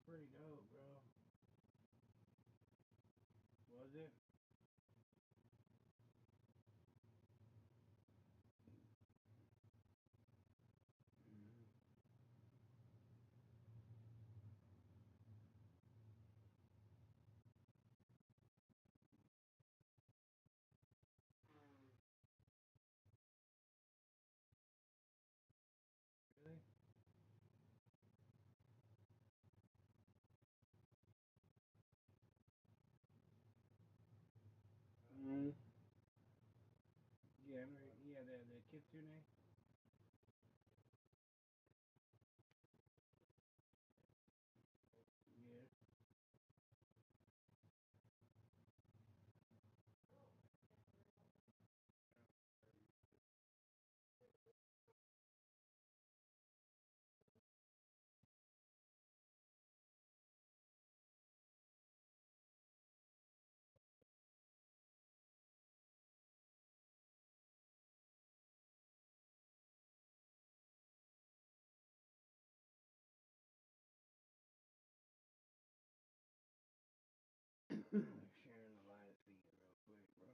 pretty dope, bro. Was it? Mm-hmm. Really? Mm-hmm. Yeah, yeah, the kitsune. Yeah. Sharing the live feed real quick, bro.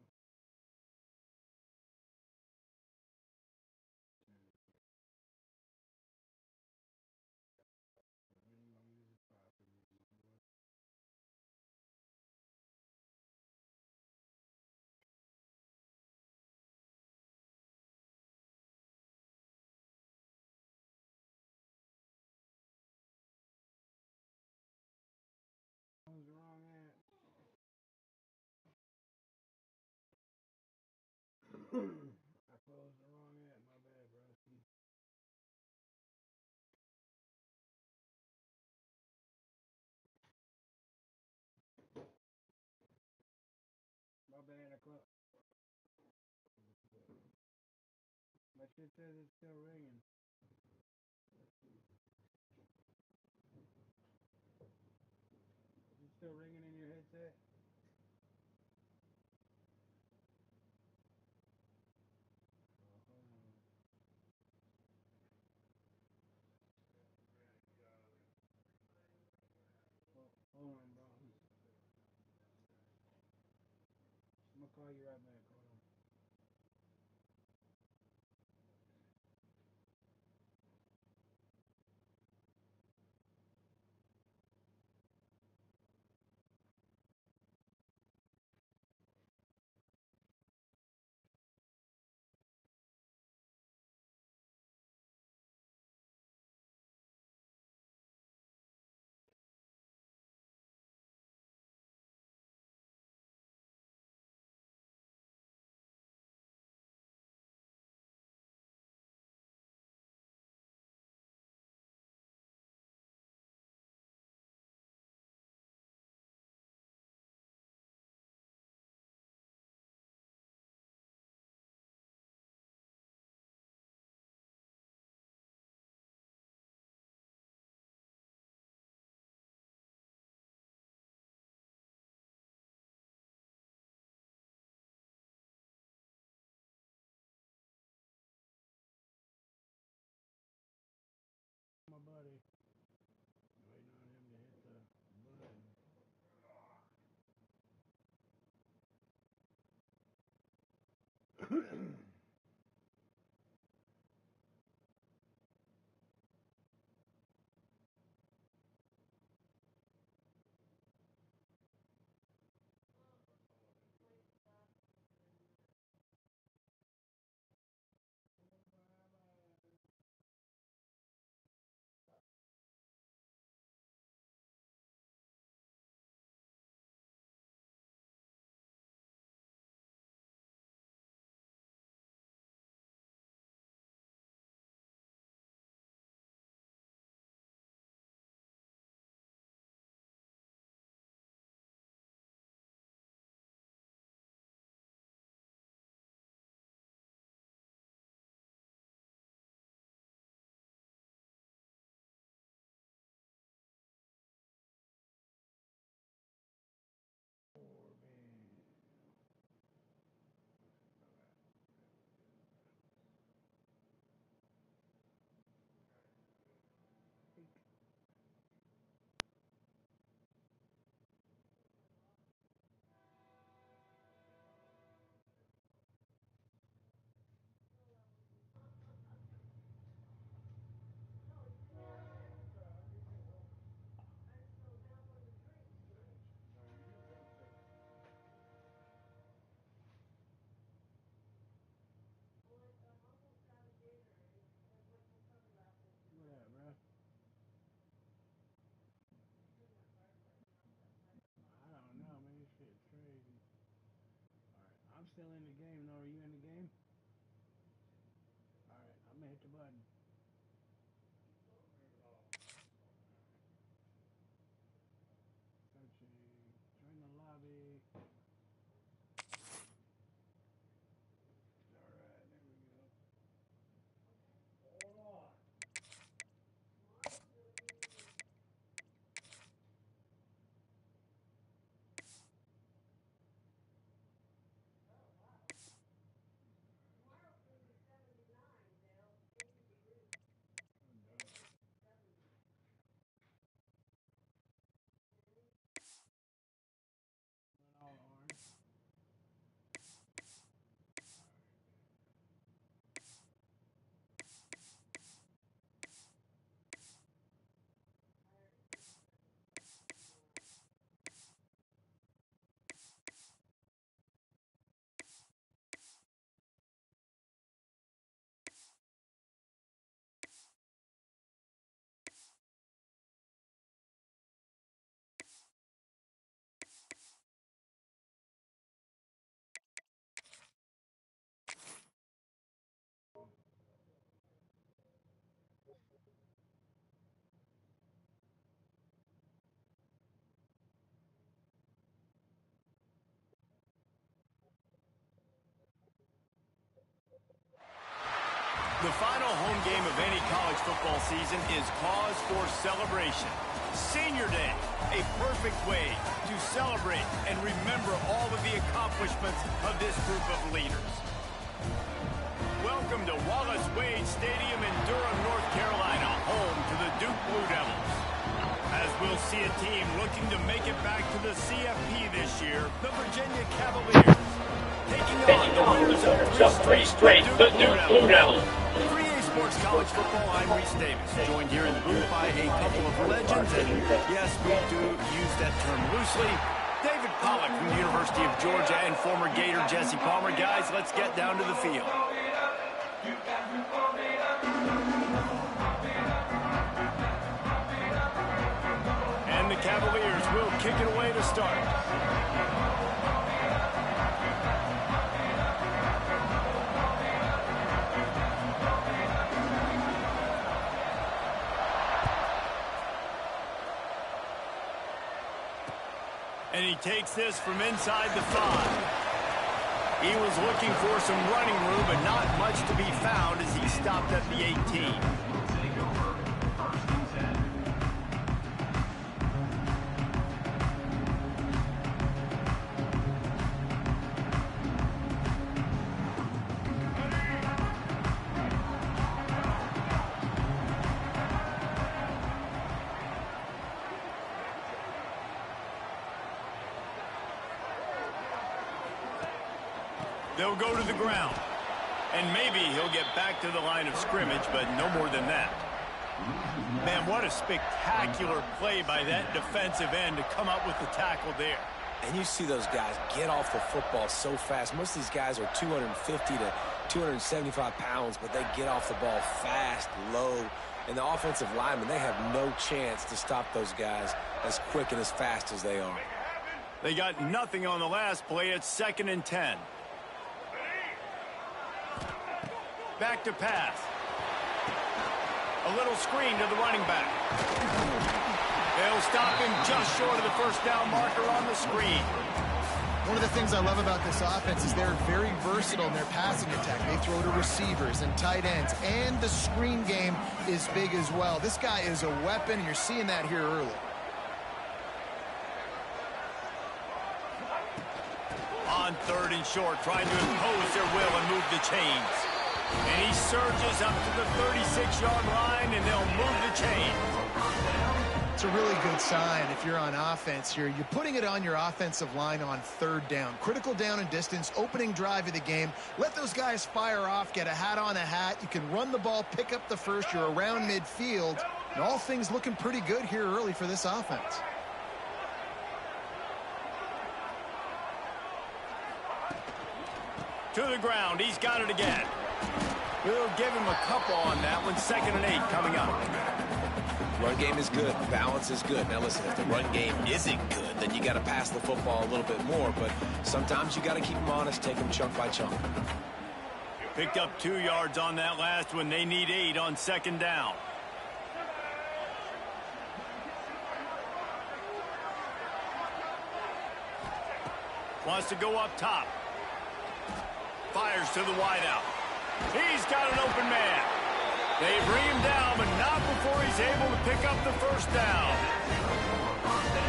What's wrong at? I closed the wrong app. My bad, bro. My bad. I closed. My shit says it's still ringing. Is it still ringing in your headset? Oh, hold on, bro. I'm gonna call you right back. Hold on. My buddy. Waiting on him to hit the button. still in the game, though. Are you in the game? All right, I'm gonna hit the button. Searching. Join the lobby. All right, there we go. Hold on. All orange. The final home game of any college football season is cause for celebration. Senior Day, a perfect way to celebrate and remember all of the accomplishments of this group of leaders. Welcome to Wallace Wade Stadium in Durham, North Carolina, home to the Duke Blue Devils. As we'll see a team looking to make it back to the CFP this year, the Virginia Cavaliers, taking on the winners of three straight, the Duke Blue Devils. 3A Sports College Football, I'm Reese Davis, joined here in the booth by a couple of legends, and yes, we do use that term loosely. David Pollack from the University of Georgia and former Gator Jesse Palmer. Guys, let's get down to the field. And the Cavaliers will kick it away to start. And he takes this from inside the 5. He was looking for some running room, but not much to be found as he stopped at the 18. They'll go to the ground. And maybe he'll get back to the line of scrimmage, but no more than that. Man, what a spectacular play by that defensive end to come up with the tackle there. And you see those guys get off the football so fast. Most of these guys are 250 to 275 pounds, but they get off the ball fast, low. And the offensive linemen, they have no chance to stop those guys as quick and as fast as they are. They got nothing on the last play. It's 2nd and 10. Back to pass. A little screen to the running back. They'll stop him just short of the first down marker on the screen. One of the things I love about this offense is they're very versatile in their passing attack. They throw to receivers and tight ends, and the screen game is big as well. This guy is a weapon, and you're seeing that here early. On 3rd and short, trying to impose their will and move the chains. And he surges up to the 36-yard line, and they'll move the chains. It's a really good sign if you're on offense here. You're putting it on your offensive line on 3rd down. Critical down and distance, opening drive of the game. Let those guys fire off, get a hat on a hat. You can run the ball, pick up the first. You're around midfield. And all things looking pretty good here early for this offense. To the ground. He's got it again. We'll give him a couple on that one. 2nd and 8 coming up. Run game is good. Balance is good. Now, listen, if the run game isn't good, then you got to pass the football a little bit more. But sometimes you got to keep them honest, take them chunk by chunk. Picked up 2 yards on that last one. They need 8 on second down. Wants to go up top. Fires to the wideout. He's got an open man. They bring him down, but not before he's able to pick up the first down.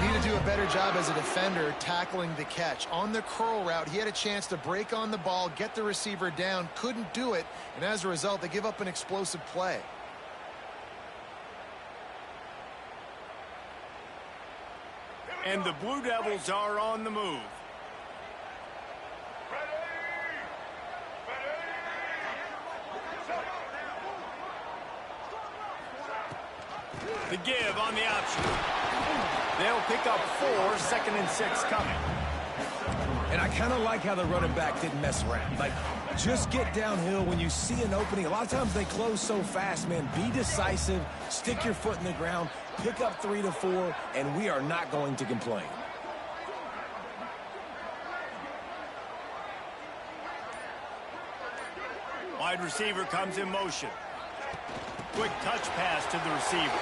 Need to do a better job as a defender tackling the catch. On the curl route, he had a chance to break on the ball, get the receiver down, couldn't do it, and as a result, they give up an explosive play. And the Blue Devils are on the move. The give on the option. They'll pick up 4, 2nd and 6 coming. And I kind of like how the running back didn't mess around. Like, just get downhill when you see an opening. A lot of times they close so fast, man. Be decisive, stick your foot in the ground, pick up 3 to 4, and we are not going to complain. Wide receiver comes in motion. Quick touch pass to the receiver.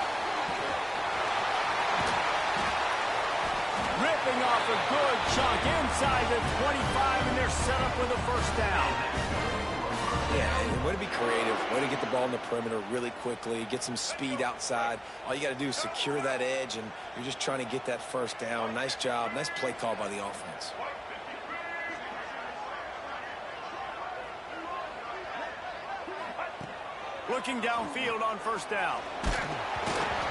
Ripping off a good chunk inside the 25, and they're set up with a first down. Yeah, way to be creative, way to get the ball in the perimeter really quickly, get some speed outside. All you got to do is secure that edge, and you're just trying to get that first down. Nice job, nice play call by the offense. Looking downfield on first down.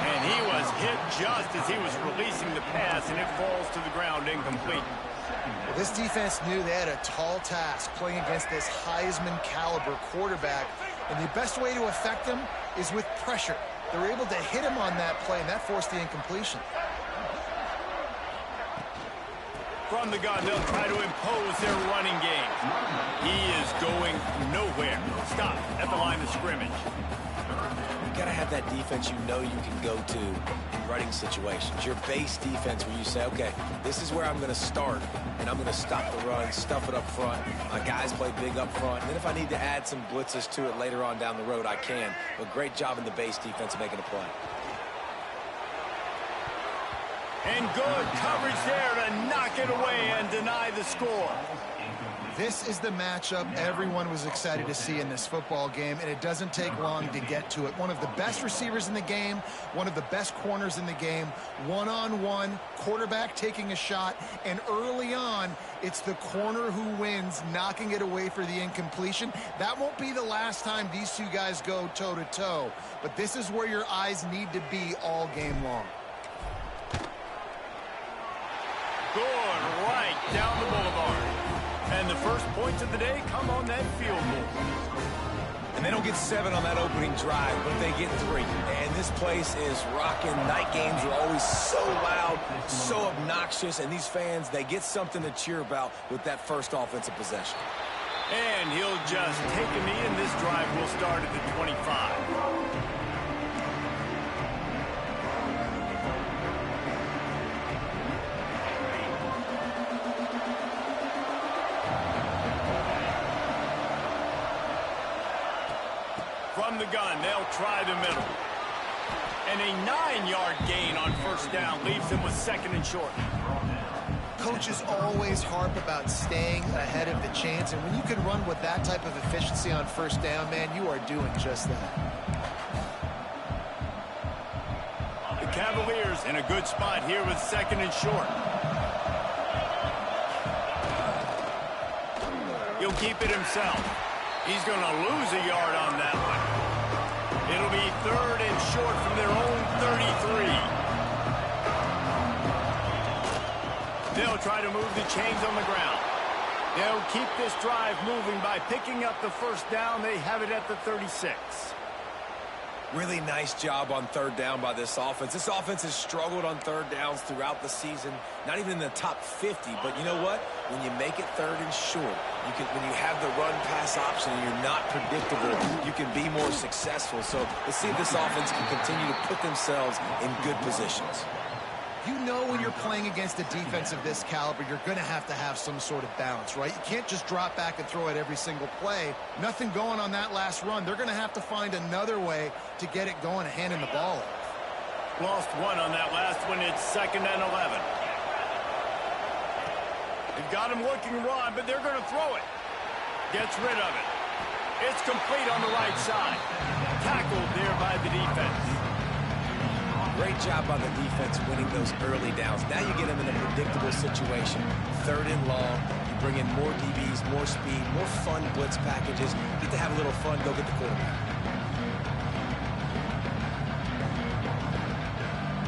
And he was hit just as he was releasing the pass, and it falls to the ground incomplete. Well, this defense knew they had a tall task playing against this Heisman caliber quarterback, and the best way to affect him is with pressure. They were able to hit him on that play, and that forced the incompletion. From the gun, they'll try to impose their running game. He is going nowhere. Stop at the line of scrimmage. You got to have that defense you know you can go to in running situations. Your base defense where you say, okay, this is where I'm going to start, and I'm going to stop the run, stuff it up front. My guys play big up front. And then if I need to add some blitzes to it later on down the road, I can. But great job in the base defense of making a play. And good coverage there to knock it away and deny the score. This is the matchup everyone was excited to see in this football game, and it doesn't take long to get to it. One of the best receivers in the game, one of the best corners in the game, one-on-one, quarterback taking a shot, and early on, it's the corner who wins, knocking it away for the incompletion. That won't be the last time these two guys go toe-to-toe, but this is where your eyes need to be all game long. Good right down the boulevard. And the first points of the day come on that field goal. And they don't get 7 on that opening drive, but they get 3. And this place is rocking. Night games are always so loud, so obnoxious. And these fans, they get something to cheer about with that first offensive possession. And he'll just take a knee, and this drive will start at the 25. From the gun, they'll try the middle. And a 9-yard gain on first down leaves them with 2nd and short. Coaches always harp about staying ahead of the chance, and when you can run with that type of efficiency on first down, man, you are doing just that. The Cavaliers in a good spot here with 2nd and short. He'll keep it himself. He's going to lose a yard on that one. It'll be 3rd and short from their own 33. They'll try to move the chains on the ground. They'll keep this drive moving by picking up the first down. They have it at the 36. Really nice job on 3rd down by this offense. This offense has struggled on 3rd downs throughout the season. Not even in the top 50, but you know what? When you make it 3rd and short, When you have the run-pass option and you're not predictable, you can be more successful. So let's see if this offense can continue to put themselves in good positions. You know when you're playing against a defense of this caliber, you're going to have some sort of balance, right? You can't just drop back and throw it every single play. Nothing going on that last run. They're going to have to find another way to get it going and handing the ball off. Lost one on that last one. It's 2nd and 11. They've got him looking run, but they're going to throw it. Gets rid of it. It's complete on the right side. Tackled there by the defense. Great job by the defense winning those early downs. Now you get them in a predictable situation. 3rd and long. You bring in more DBs, more speed, more fun blitz packages. Get to have a little fun. Go get the quarterback.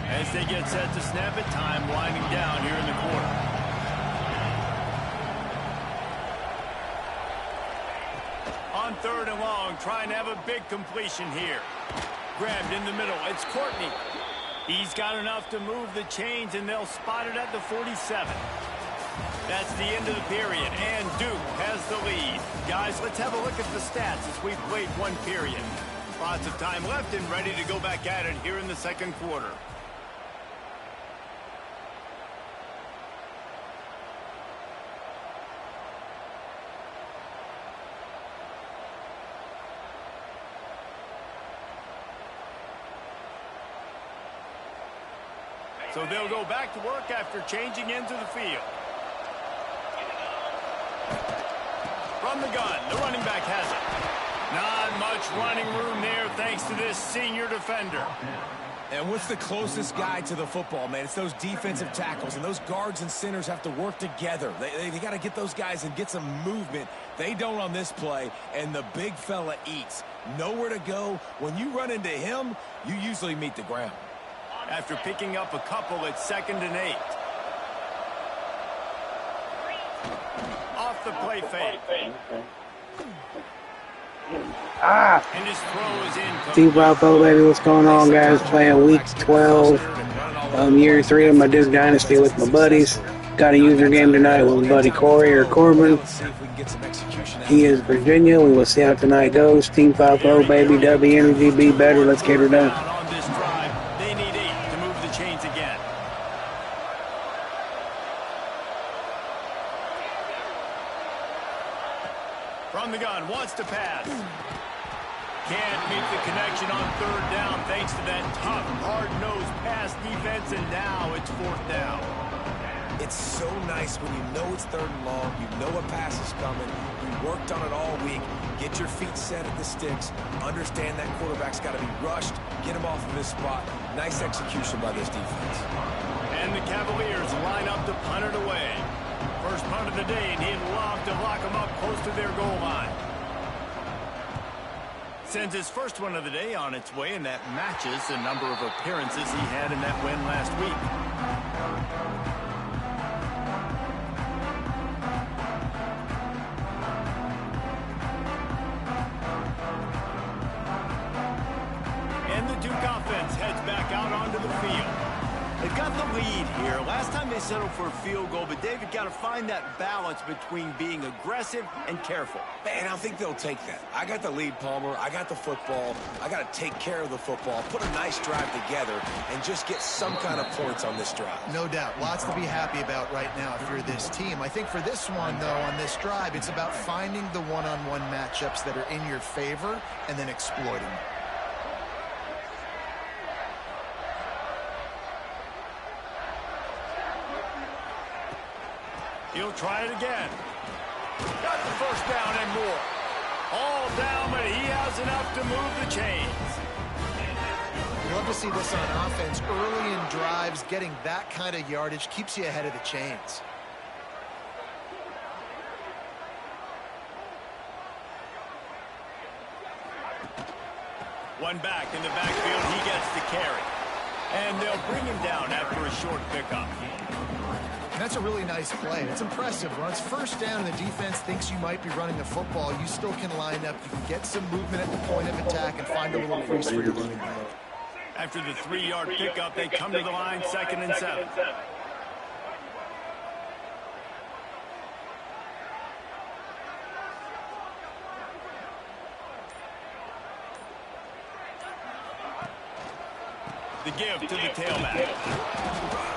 As they get set to snap it, time winding down here in the quarter. On 3rd and long, trying to have a big completion here. Grabbed in the middle. It's Courtney. He's got enough to move the chains, and they'll spot it at the 47. That's the end of the period, and Duke has the lead. Guys, let's have a look at the stats as we've played one period. Lots of time left and ready to go back at it here in the 2nd quarter. So they'll go back to work after changing into the field. From the gun, the running back has it. Not much running room there thanks to this senior defender. And what's the closest guy to the football, man? It's those defensive tackles, and those guards and centers have to work together. They got to get those guys and get some movement. They don't on this play, and the big fella eats. Nowhere to go. When you run into him, you usually meet the ground. After picking up a couple, it's 2nd and 8. Off the play fake. And his throw is in. T-Bravo, baby, what's going on, guys? Playing week 12, year 3 of my Duke Dynasty with my buddies. Got a user game tonight with my buddy Corey or Corbin. He is Virginia. We will see how tonight goes. Team 5-0, baby. W energy, be better. Let's get her done. From the gun, wants to pass. Can't meet the connection on 3rd down thanks to that tough, hard-nosed pass defense, and now it's 4th down. It's so nice when you know it's 3rd and long, you know a pass is coming, you worked on it all week, get your feet set at the sticks, understand that quarterback's got to be rushed, get him off of his spot. Nice execution by this defense. And the Cavaliers line up to punt it away. First punt of the day, and he'd love to lock them up close to their goal line. Sends his first one of the day on its way, and that matches the number of appearances he had in that win last week. And the Duke offense heads back out onto the field. They've got the lead here. Last time they settled for a field goal, but David got to find that balance between being aggressive and careful. Man, I think they'll take that. I got the lead, Palmer. I got the football. I got to take care of the football, put a nice drive together, and just get some kind of points on this drive. No doubt. Lots to be happy about right now if you're this team. I think for this one, though, on this drive, it's about finding the one-on-one matchups that are in your favor and then exploiting them. He'll try it again. Got the first down and more. All down, but he has enough to move the chains. You love to see this on offense. Early in drives, getting that kind of yardage keeps you ahead of the chains. One back in the backfield. He gets the carry. And they'll bring him down after a short pickup. That's a really nice play. It's impressive. When it's first down and the defense thinks you might be running the football, you still can line up. You can get some movement at the point of attack and find a little crease for your running back. After the 3-yard pickup, they come to the line, 2nd and 7. The give to the tailback.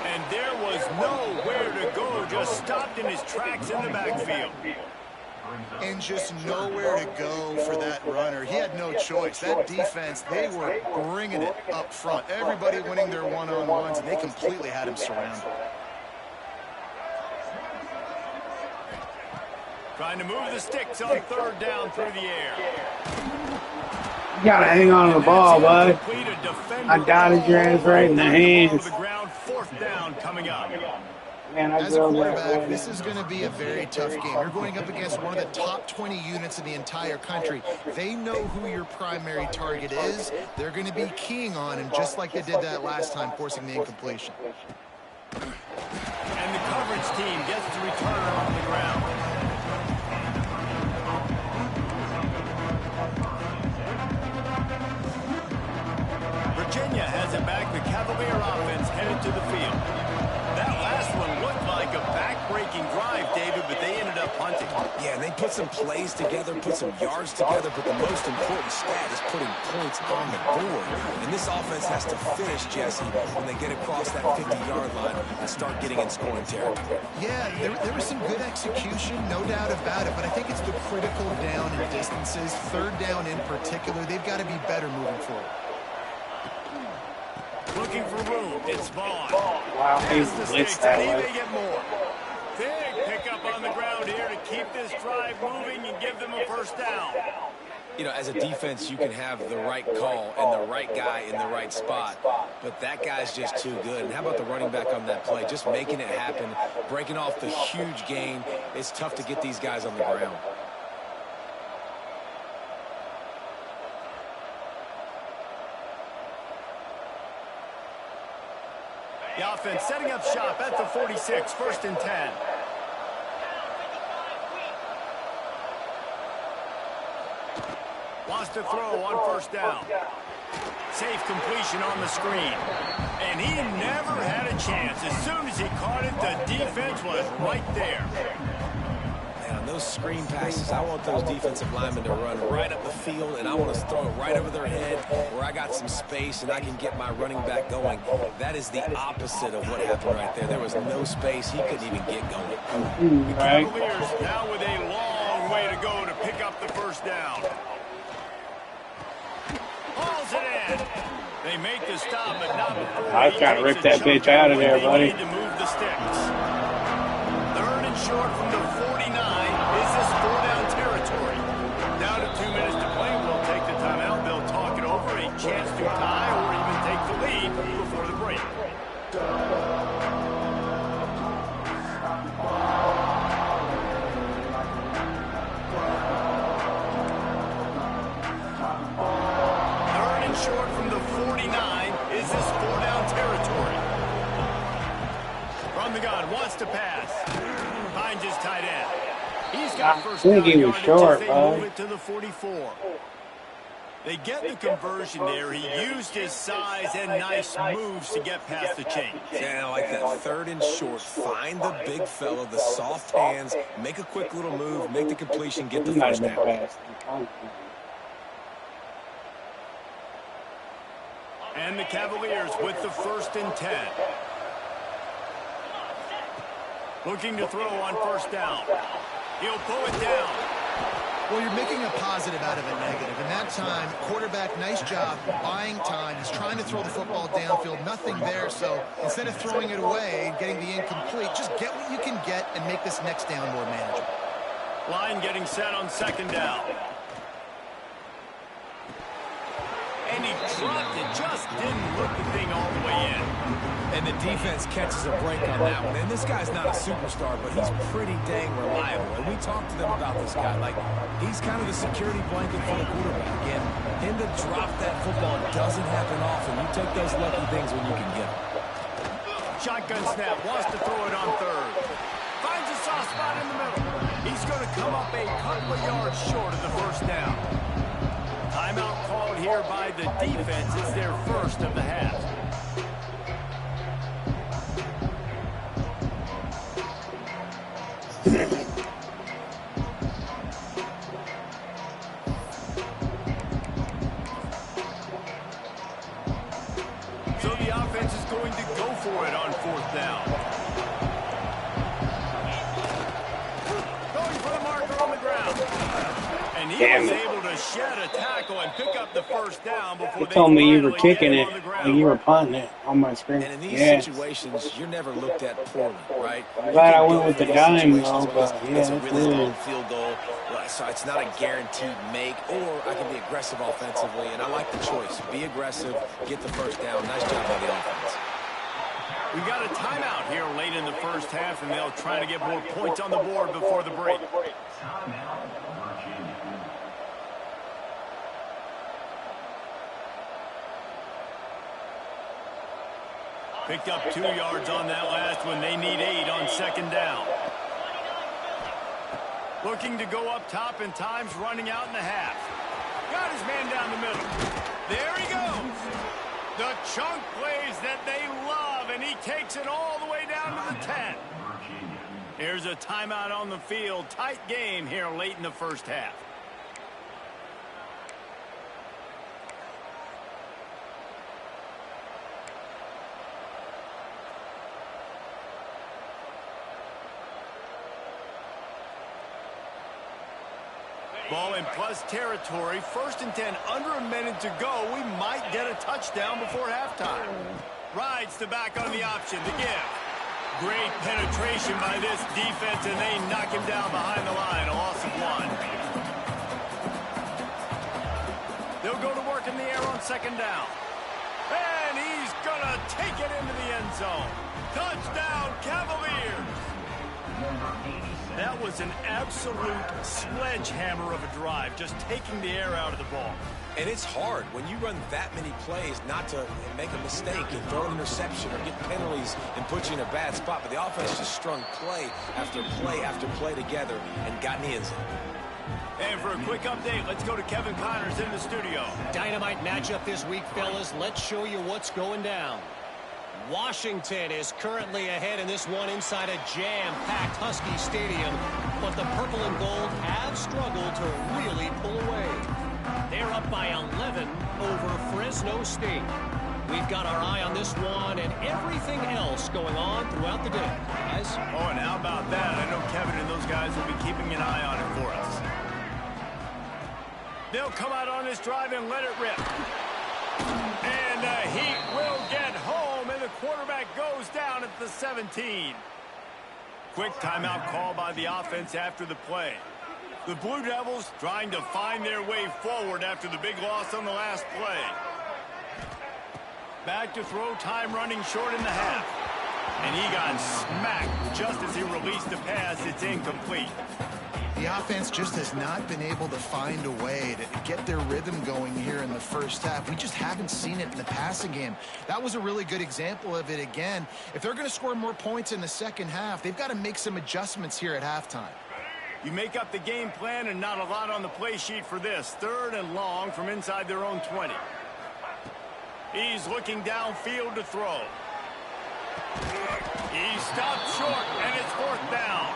And there was nowhere to go, just stopped in his tracks in the backfield. And just nowhere to go for that runner. He had no choice. That defense, they were bringing it up front. Everybody winning their one-on-ones, and they completely had him surrounded. Trying to move the sticks on third down through the air. You gotta hang on to the ball, bud. I dotted your ass right in the hands. Fourth down coming up. Man, As a quarterback, this is going to be a very tough game. You're going up against one of the top 20 units in the entire country. They know who your primary target is. They're going to be keying on him, just like they did that last time, forcing the incompletion. And the coverage team gets to return on the ground. Virginia has it back. The Cavalier offense headed to the field. That last one looked like a back-breaking drive, David, but they ended up punting. Yeah, and they put some plays together, put some yards together, but the most important stat is putting points on the board. And this offense has to finish, Jesse, when they get across that 50-yard line and start getting in scoring territory. Yeah, there was some good execution, no doubt about it, but I think it's the critical down and distances, third down in particular. They've got to be better moving forward. Looking for room. It's Vaughn. Wow, he blitzed that He way. may get more. Big pickup on the ground here to keep this drive moving and give them a first down. You know, as a defense, you can have the right call and the right guy in the right spot, but that guy's just too good. And how about the running back on that play? Just making it happen, breaking off the huge gain. It's tough to get these guys on the ground. The offense setting up shop at the 46, first and 10. Wants to throw on first down. Safe completion on the screen. And he never had a chance. As soon as he caught it, the defense was right there. Man, on those screen passes, I want those defensive linemen to run right up the field, and I want to throw it right over their head where I got some space and I can get my running back going. That is the opposite of what happened right there. There was no space. He couldn't even get going. The Cavaliers now with a long way to go to pick up the first down. Hauls it in. They make the stop, but not before I was trying to rip that bitch out of there, buddy. To move the sticks. Third and short from the 49. Is this four-down territory? Down to 2 minutes to play. We'll take the timeout. They'll talk it over. A chance to tie or even take the lead before the break. Short from the 49. Is this four-down territory? From the gun, wants to pass. Finds his tight end. He's got first down yardage as they move it to the 44. They get the conversion there. He used his size and nice moves to get past the chain. Yeah, I like that third and short. Find the big fella, the soft hands, make a quick little move, make the completion, get the first down. And the Cavaliers with the first and 10. Looking to throw on first down. He'll pull it down. Well, you're making a positive out of a negative. And that time, quarterback, nice job, buying time. He's trying to throw the football downfield. Nothing there, so instead of throwing it away and getting the incomplete, just get what you can get and make this next down more manageable. Line getting set on second down. And he dropped it, just didn't look the thing all the way in. And the defense catches a break on that one. And this guy's not a superstar, but he's pretty dang reliable. And we talked to them about this guy. Like, he's kind of the security blanket for the quarterback. And him to drop that football doesn't happen often. You take those lucky things when you can get them. Shotgun snap, wants to throw it on third. Finds a soft spot in the middle. He's going to come up a couple of yards short of the first down. Timeout called here by the defense. It's their first of the half. So the for it on 4th down. Going for the marker on the ground. And he was able to shed a tackle and pick up the 1st down before He they told me you were finally kicking get him it, on the like ground. you were punting it on my screen. And in these Yes. situations, you're never looked at poorly, right? I'm glad I You can went go with for the these dime, situations though, because but it's yeah, a it's really long weird. field goal, so it's not a guaranteed make, or I can be aggressive offensively, and I like the choice. Be aggressive, get the 1st down. Nice job by the offense. We got a timeout here late in the 1st half, and they'll try to get more points on the board before the break. Picked up 2 yards on that last one. They need 8 on 2nd down. Looking to go up top, and time's running out in the half. Got his man down the middle. There he goes. The chunk plays that they love, and he takes it all the way down to the 10. Here's a timeout on the field. Tight game here late in the 1st half. Ball in plus territory. 1st and 10, under a minute to go. We might get a touchdown before halftime. Rides the back on the option to give. Great penetration by this defense, and they knock him down behind the line. A loss of 1. They'll go to work in the air on 2nd down. And he's going to take it into the end zone. Touchdown, Cavaliers. That was an absolute sledgehammer of a drive, just taking the air out of the ball. And it's hard when you run that many plays not to make a mistake and throw an interception or get penalties and put you in a bad spot. But the offense just strung play after play after play together and got in the end zone. And for a quick update, let's go to Kevin Connors in the studio. Dynamite matchup this week, fellas. Let's show you what's going down. Washington is currently ahead in this one inside a jam-packed Husky Stadium, but the purple and gold have struggled to really pull away. They're up by 11 over Fresno State. We've got our eye on this one and everything else going on throughout the day. Guys? Oh, and how about that? I know Kevin and those guys will be keeping an eye on it for us. They'll come out on this drive and let it rip. And the Heat will get home, and the quarterback goes down at the 17. Quick timeout call by the offense after the play. The Blue Devils trying to find their way forward after the big loss on the last play. Back to throw, time running short in the half. And he got smacked just as he released the pass. It's incomplete. The offense just has not been able to find a way to get their rhythm going here in the 1st half. We just haven't seen it in the passing game. That was a really good example of it again. If they're going to score more points in the 2nd half, they've got to make some adjustments here at halftime. You make up the game plan and not a lot on the play sheet for this. 3rd and long from inside their own 20. He's looking downfield to throw. He stopped short, and it's 4th down.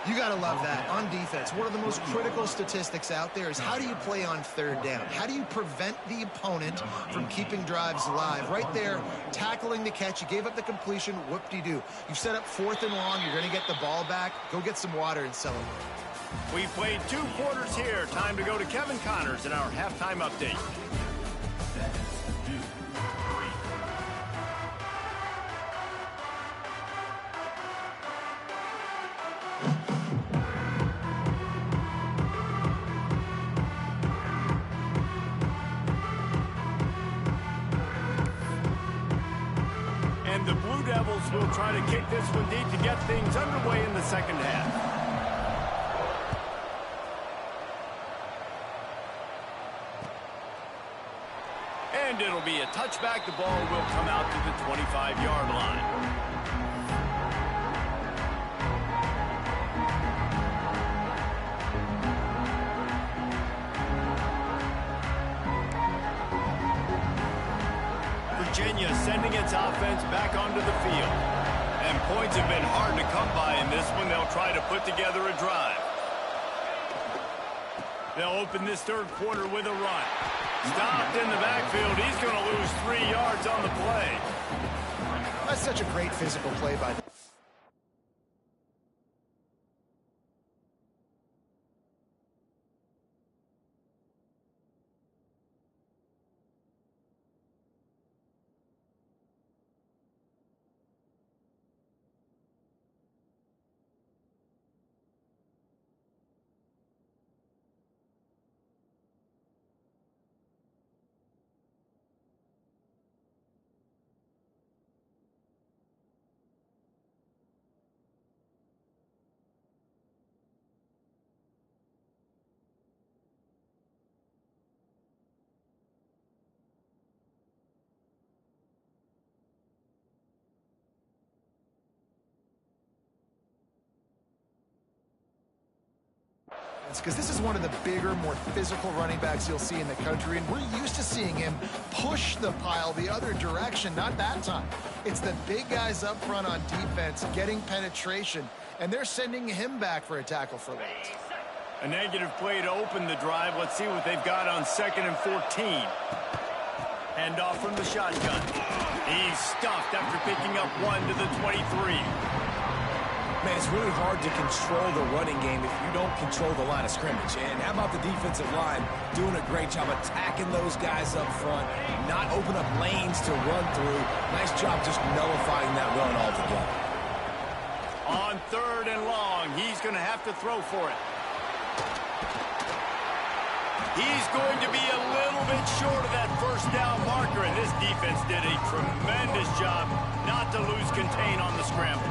You got to love that. On defense, one of the most critical statistics out there is how do you play on 3rd down? How do you prevent the opponent from keeping drives alive? Right there, tackling the catch. You gave up the completion. Whoop-de-doo. You've set up 4th and long. You're going to get the ball back. Go get some water and celebrate. We played 2 quarters here. Time to go to Kevin Connors in our halftime update. And the Blue Devils will try to kick this one deep to get things underway in the 2nd half. And it'll be a touchback. The ball will come out to the 25-yard line. Virginia sending its offense back onto the field. And points have been hard to come by in this one. They'll try to put together a drive. They'll open this 3rd quarter with a run. Stopped in the backfield. He's going to lose 3 yards on the play. That's such a great physical play by because this is one of the bigger, more physical running backs you'll see in the country, and we're used to seeing him push the pile the other direction. Not that time. It's the big guys up front on defense getting penetration, and they're sending him back for a tackle for loss. A negative play to open the drive. Let's see what they've got on 2nd and 14. Hand off from the shotgun. He's stuffed after picking up 1 to the 23. Man, it's really hard to control the running game if you don't control the line of scrimmage. And how about the defensive line doing a great job attacking those guys up front, not open up lanes to run through. Nice job just nullifying that run altogether. On 3rd and long, he's going to have to throw for it. He's going to be a little bit short of that first down marker, and this defense did a tremendous job not to lose contain on the scramble.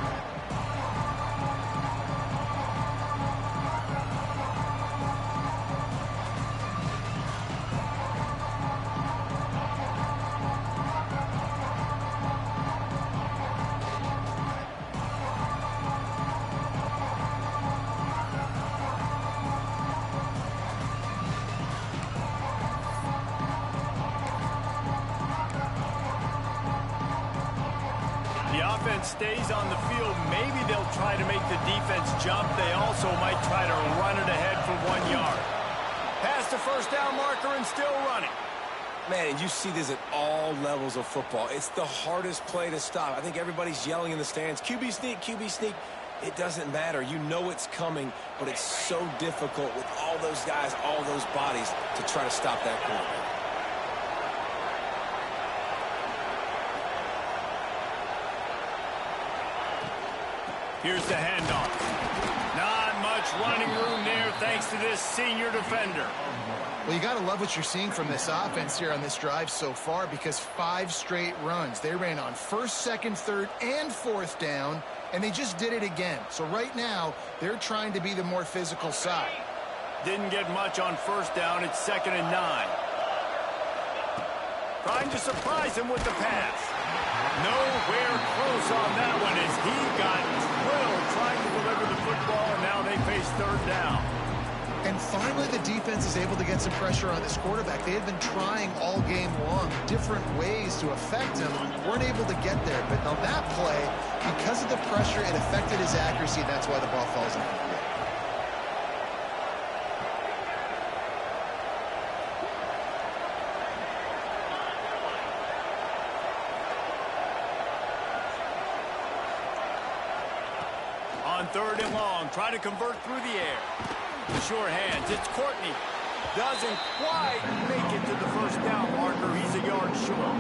Stays on the field. Maybe they'll try to make the defense jump. They also might try to run it ahead for 1 yard. Past the first down marker and still running. Man, and you see this at all levels of football. It's the hardest play to stop. I think everybody's yelling in the stands, QB sneak, QB sneak. It doesn't matter. You know it's coming, but it's so difficult with all those guys, all those bodies to try to stop that quarterback. Here's the handoff. Not much running room there thanks to this senior defender. Well, you got to love what you're seeing from this offense here on this drive so far, because 5 straight runs. They ran on 1st, 2nd, 3rd, and 4th down, and they just did it again. So right now, they're trying to be the more physical side. Didn't get much on 1st down. It's 2nd and 9. Trying to surprise him with the pass. Nowhere close on that one as he got drilled trying to deliver the football, and now they face 3rd down. And finally, the defense is able to get some pressure on this quarterback. They had been trying all game long different ways to affect him, weren't able to get there. But on that play, because of the pressure, it affected his accuracy, and that's why the ball falls incomplete. On 3rd and long, trying to convert through the air. Sure hands. It's Courtney. Doesn't quite make it to the first down marker. He's a yard short.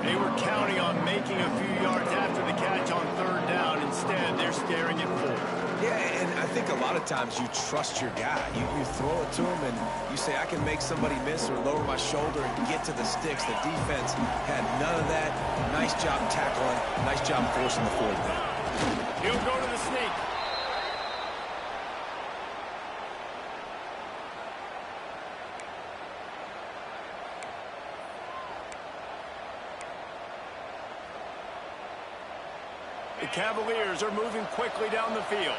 They were counting on making a few yards after the catch on 3rd down. Instead, they're staring at 4th. Yeah, and I think a lot of times you trust your guy. You throw it to him and you say, I can make somebody miss or lower my shoulder and get to the sticks. The defense had none of that. Nice job tackling. Nice job forcing the 4th down. He'll go to the sneak. The Cavaliers are moving quickly down the field.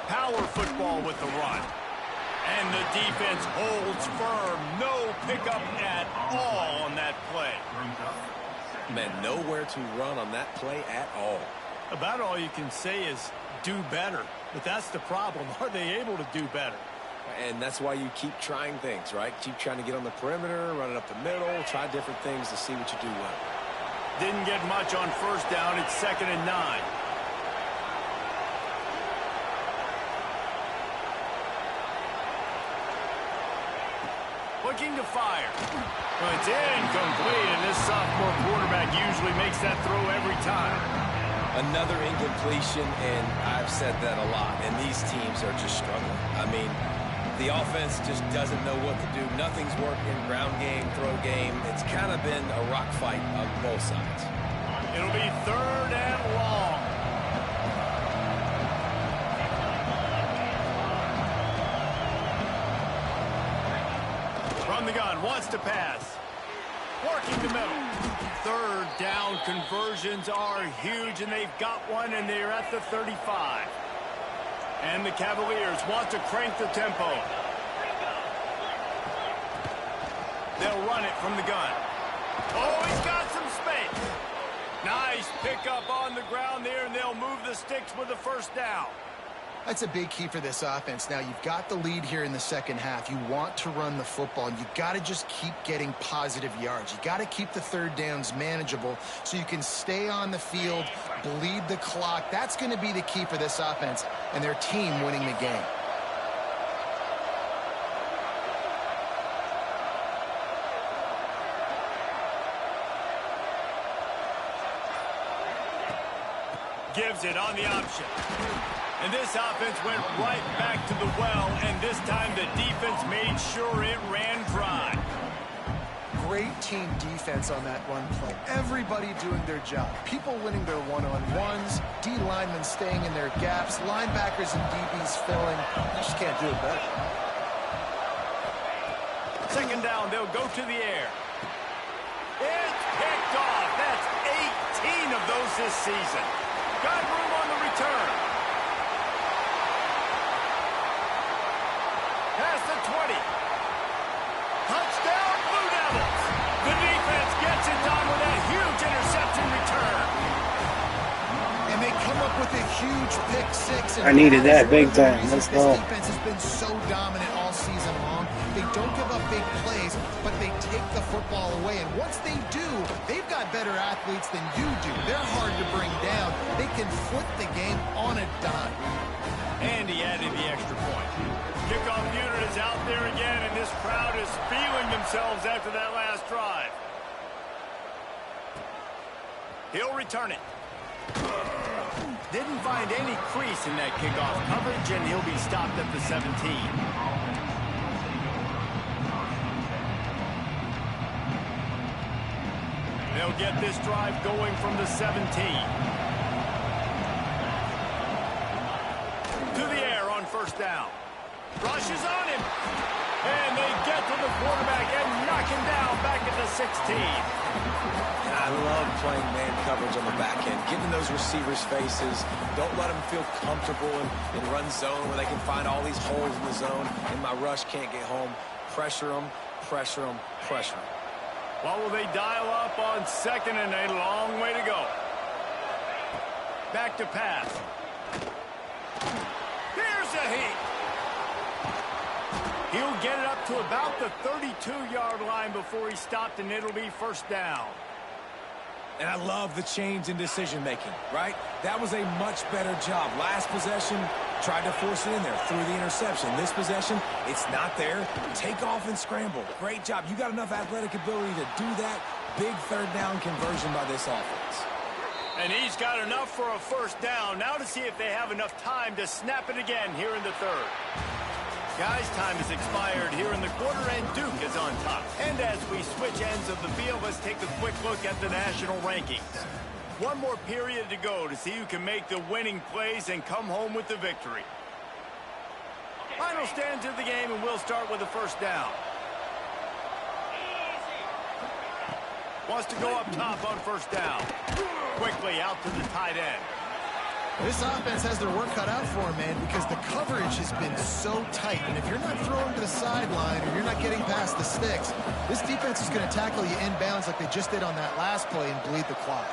Power football with the run. And the defense holds firm. No pickup at all on that play. Man, nowhere to run on that play at all. About all you can say is do better. But that's the problem. Are they able to do better? And that's why you keep trying things, right? Keep trying to get on the perimeter, run it up the middle, try different things to see what you do well. Didn't get much on first down. It's 2nd and 9. Looking to fire. Well, it's incomplete, and this sophomore quarterback usually makes that throw every time. Another incompletion, and I've said that a lot, and these teams are just struggling. I mean, the offense just doesn't know what to do. Nothing's working, ground game, throw game. It's kind of been a rock fight on both sides. It'll be 3rd and long. From the gun, wants to pass. Working the middle. 3rd down conversions are huge, and they've got one, and they're at the 35. And the Cavaliers want to crank the tempo. They'll run it from the gun. Oh, he's got some space. Nice pickup on the ground there, and they'll move the sticks with the 1st down. That's a big key for this offense. Now, you've got the lead here in the second half. You want to run the football, and you got to just keep getting positive yards. You got to keep the 3rd downs manageable so you can stay on the field, bleed the clock. That's going to be the key for this offense and their team winning the game. Gives it on the option. And this offense went right back to the well, and this time the defense made sure it ran dry. Great team defense on that run play. Everybody doing their job. People winning their one-on-ones, D linemen staying in their gaps, linebackers and DBs filling. You just can't do it better. 2nd down, they'll go to the air. It's picked off. That's 18 of those this season. Got room on the return. Past the 20. Touchdown, Blue Devils. The defense gets it done with that huge interception return. And they come up with a huge pick 6. I needed that big time. Let's go. This defense has been so dominant all season long. They don't give up big plays, but they take the football away. And once they do, they've got better athletes than you do. They're hard to bring down. They can flip the game on a dime. And he added the extra point. Kickoff unit is out there again, and this crowd is feeling themselves after that last drive. He'll return it. Didn't find any crease in that kickoff coverage, and he'll be stopped at the 17. They'll get this drive going from the 17. To the air on 1st down. Rushes on him. And they get to the quarterback and knock him down back at the 16. And I love playing man coverage on the back end, getting those receivers' faces. Don't let them feel comfortable in run zone where they can find all these holes in the zone, and my rush can't get home. Pressure them, pressure them, pressure them. What will they dial up on 2nd and a long way to go? Back to pass. Here's a heat. He'll get it up to about the 32-yard line before he's stopped, and it'll be 1st down. And I love the change in decision-making, right? That was a much better job. Last possession, tried to force it in there, threw the interception. This possession, it's not there. Take off and scramble. Great job. You got enough athletic ability to do that. Big 3rd down conversion by this offense. And he's got enough for a 1st down. Now to see if they have enough time to snap it again here in the 3rd. Guys, time has expired here in the quarter, and Duke is on top. And as we switch ends of the field, let's take a quick look at the national rankings. One more period to go to see who can make the winning plays and come home with the victory. Final stands of the game, and we'll start with the 1st down. Wants to go up top on 1st down. Quickly out to the tight end. This offense has their work cut out for them, man, because the coverage has been so tight. And if you're not throwing to the sideline or you're not getting past the sticks, this defense is going to tackle you inbounds like they just did on that last play and bleed the clock.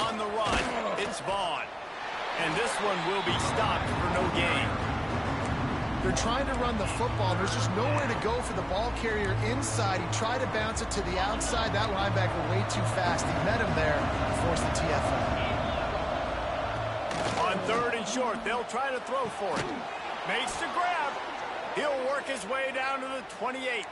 On the run, it's Vaughn. And this one will be stopped for no gain. They're trying to run the football. There's just nowhere to go for the ball carrier inside. He tried to bounce it to the outside. That linebacker way too fast. He met him there and forced the TFL. On 3rd and short, they'll try to throw for it. Makes the grab. He'll work his way down to the 28.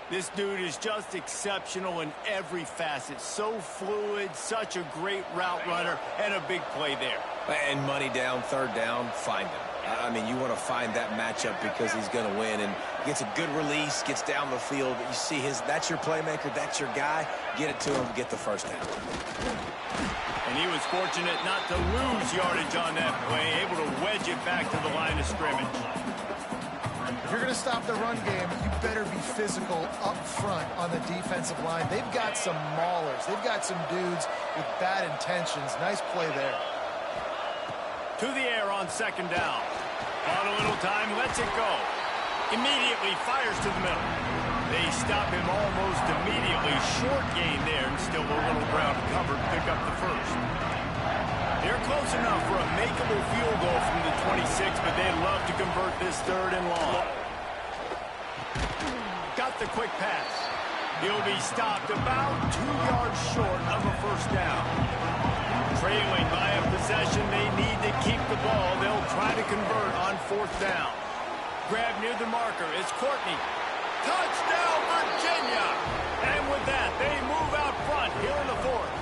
This dude is just exceptional in every facet. So fluid, such a great route runner, and a big play there. And money down, 3rd down, find him. I mean, you want to find that matchup because he's going to win, and gets a good release, gets down the field. You see that's your playmaker, that's your guy. Get it to him, get the 1st down. And he was fortunate not to lose yardage on that play, able to wedge it back to the line of scrimmage. If you're going to stop the run game, you better be physical up front on the defensive line. They've got some maulers. They've got some dudes with bad intentions. Nice play there. To the air on 2nd down. Bought a little time, lets it go. Immediately fires to the middle. They stop him almost immediately. Short gain there, and still a little ground covered. Pick up the 1st. They're close enough for a makeable field goal from the 26, but they'd love to convert this 3rd and long. Got the quick pass. He'll be stopped about 2 yards short of a 1st down. Trailing by a possession, they need to keep the ball. They'll try to convert on 4th down. Grab near the marker. It's Courtney. Touchdown, Virginia! And with that, they move out front here in the 4th.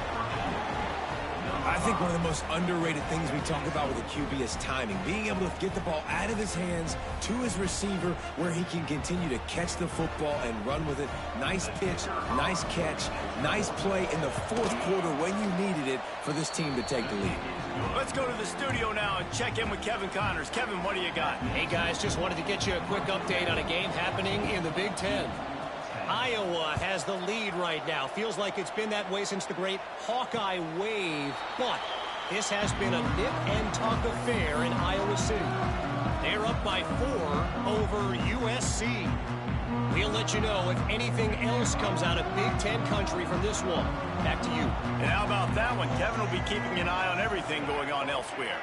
I think one of the most underrated things we talk about with a QB is timing. Being able to get the ball out of his hands to his receiver where he can continue to catch the football and run with it. Nice pitch, nice catch, nice play in the 4th quarter when you needed it for this team to take the lead. Let's go to the studio now and check in with Kevin Connors. Kevin, what do you got? Hey, guys, just wanted to get you a quick update on a game happening in the Big Ten. Iowa has the lead right now. Feels like it's been that way since the great Hawkeye wave. But this has been a nip and tuck affair in Iowa City. They're up by 4 over USC. We'll let you know if anything else comes out of Big Ten country from this one. Back to you. And how about that one? Kevin will be keeping an eye on everything going on elsewhere.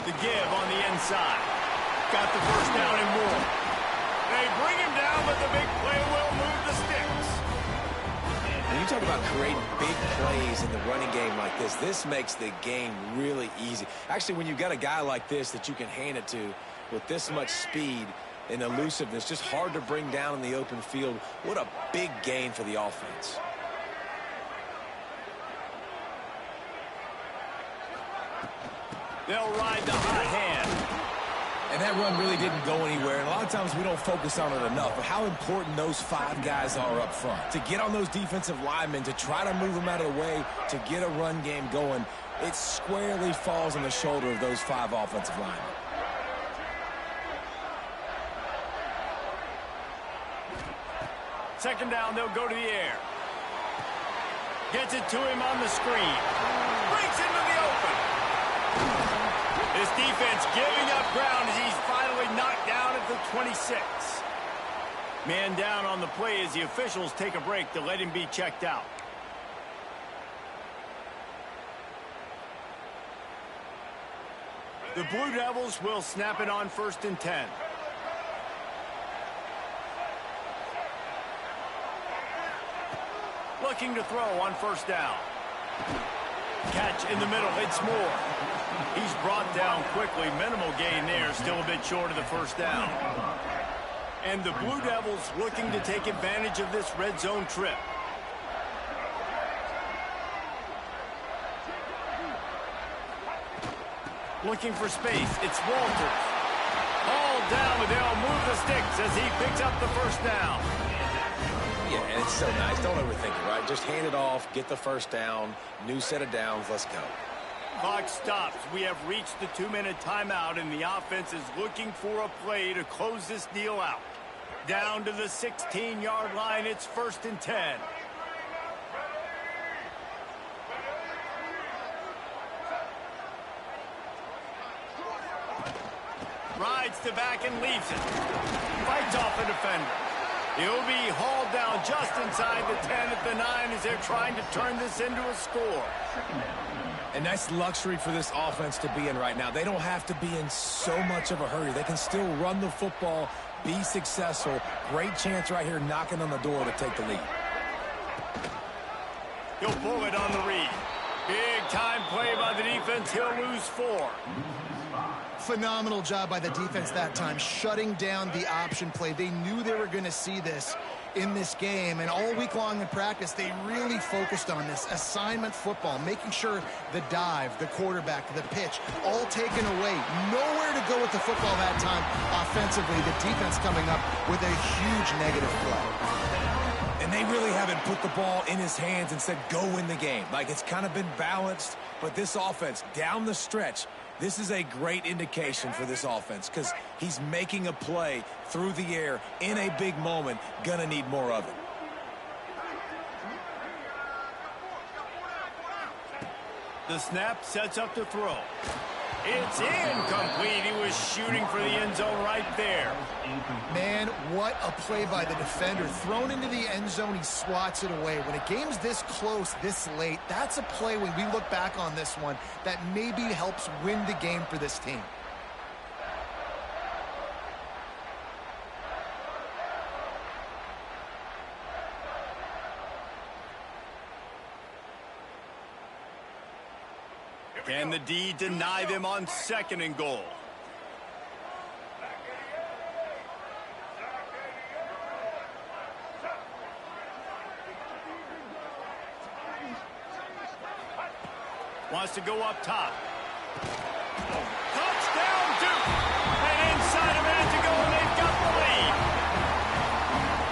The give on the inside. Got the 1st down and more. They bring him down, but the big play will move the sticks. When you talk about creating big plays in the running game like this makes the game really easy. Actually, when you've got a guy like this that you can hand it to with this much speed and elusiveness, just hard to bring down in the open field, what a big gain for the offense. They'll ride the hot hand. And that run really didn't go anywhere. And a lot of times we don't focus on it enough. But how important those 5 guys are up front. To get on those defensive linemen, to try to move them out of the way, to get a run game going, it squarely falls on the shoulder of those 5 offensive linemen. Second down, they'll go to the air. Gets it to him on the screen. Breaks into the open. This defense giving up ground as he's finally knocked down at the 26. Man down on the play as the officials take a break to let him be checked out. The Blue Devils will snap it on 1st and 10. Looking to throw on 1st down. Catch in the middle, it's Moore. He's brought down quickly. Minimal gain there, still a bit short of the 1st down. And the Blue Devils looking to take advantage of this red zone trip. Looking for space, it's Walters. Hauled down, but they'll move the sticks as he picks up the 1st down. Yeah, and it's so nice. Don't overthink it, right? Just hand it off, get the 1st down, new set of downs, let's go. Clock stops. We have reached the 2-minute timeout, and the offense is looking for a play to close this deal out. Down to the 16-yard line, it's 1st and 10. Rides to back and leaves it. Fights off the defender. He'll be hauled down just inside the 10 at the 9 as they're trying to turn this into a score. A nice luxury for this offense to be in right now. They don't have to be in so much of a hurry. They can still run the football, be successful. Great chance right here knocking on the door to take the lead. He'll pull it on the read. Big time play by the defense. He'll lose 4. Phenomenal job by the defense that time, shutting down the option play. They knew they were going to see this in this game, and all week long in practice, they really focused on this assignment football, making sure the dive, the quarterback, the pitch, all taken away. Nowhere to go with the football that time offensively. The defense coming up with a huge negative play. And they really haven't put the ball in his hands and said, go win the game. Like, it's kind of been balanced, but this offense, down the stretch, this is a great indication for this offense because he's making a play through the air in a big moment. Gonna need more of it. The snap sets up to throw. It's incomplete. He was shooting for the end zone right there. Man, what a play by the defender. Thrown into the end zone, he swats it away. When a game's this close, this late, that's a play when we look back on this one that maybe helps win the game for this team. Can the D deny them on 2nd and goal? Wants to go up top. Touchdown, Duke! And inside a minute to go, and they've got the lead.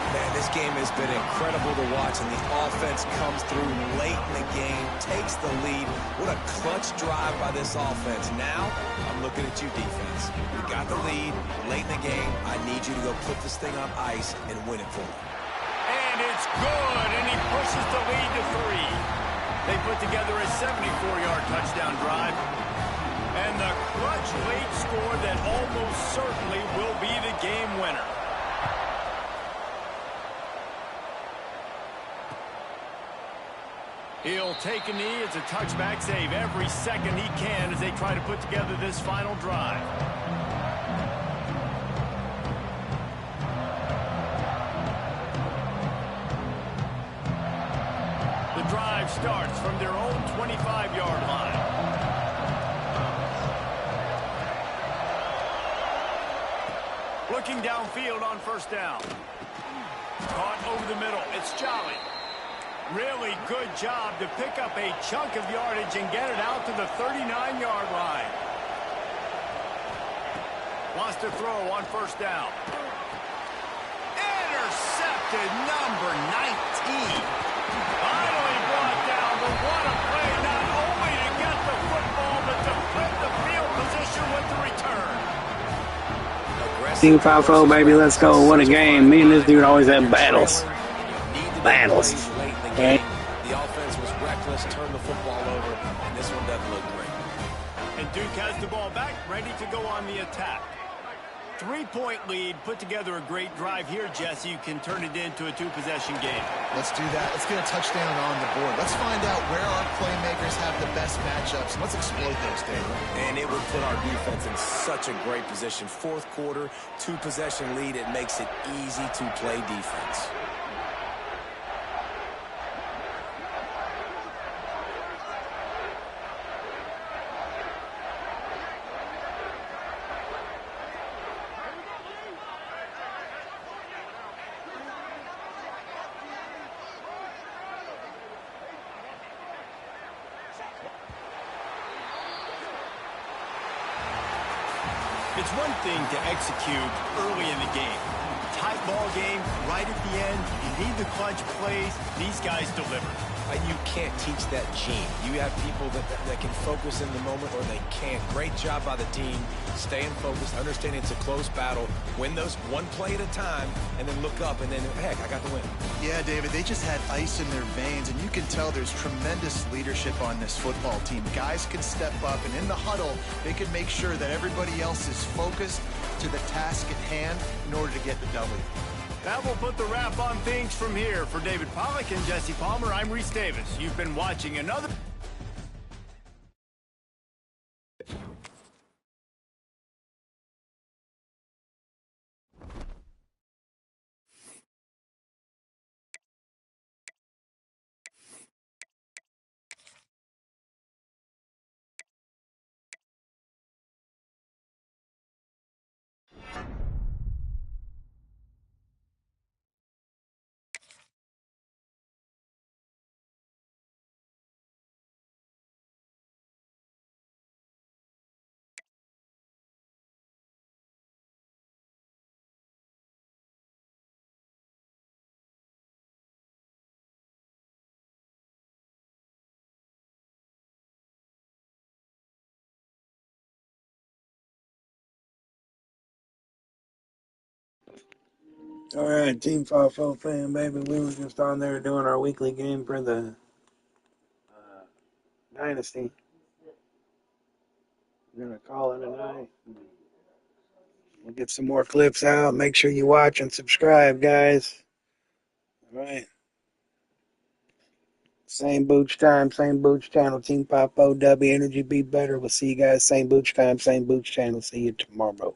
Man, this game has been incredible to watch, and the offense comes through late in the game, takes the lead. What a clutch drive by this offense. Now, I'm looking at you, defense. You got the lead late in the game. I need you to go put this thing on ice and win it for me. And it's good, and he pushes the lead to 3. They put together a 74-yard touchdown drive. And the clutch late score that almost certainly will be the game winner. He'll take a knee. It's a touchback save every second he can as they try to put together this final drive. The drive starts from their own 25-yard line. Looking downfield on 1st down. Caught over the middle. It's Jolly. Really good job to pick up a chunk of yardage and get it out to the 39-yard line. Wants to throw on 1st down. Intercepted, number 19. Finally brought down, but what a play, not only to get the football, but to flip the field position with the return. Team 5-4, baby, let's go. What a game. Me and this dude always have battles. Battles. Okay. The offense was reckless, turned the football over, and this one doesn't look great. And Duke has the ball back, ready to go on the attack. 3-point lead, put together a great drive here, Jesse. You can turn it into a 2-possession game. Let's do that. Let's get a touchdown on the board. Let's find out where our playmakers have the best matchups. Let's exploit those, David. And it would put our defense in such a great position. 4th quarter, 2-possession lead. It makes it easy to play defense. It's one thing to execute early in the game. Tight ball game, right at the end. You need the clutch plays. These guys deliver. You can't teach that gene. You have people that can focus in the moment or they can't. Great job by the team, staying focused, understanding it's a close battle, win those one play at a time, and then look up, and then, heck, I got the win. Yeah, David, they just had ice in their veins, and you can tell there's tremendous leadership on this football team. Guys can step up, and in the huddle, they can make sure that everybody else is focused to the task at hand in order to get the W. That will put the wrap on things from here. For David Pollack and Jesse Palmer, I'm Reese Davis. You've been watching another... All right, Team 5-4 fan, baby. We were just on there doing our weekly game for the Dynasty. We're going to call it a night. We'll get some more clips out. Make sure you watch and subscribe, guys. All right. Same Booch time, same Booch channel. Team 5-4 W Energy Be Better. We'll see you guys. Same Booch time, same Booch channel. See you tomorrow.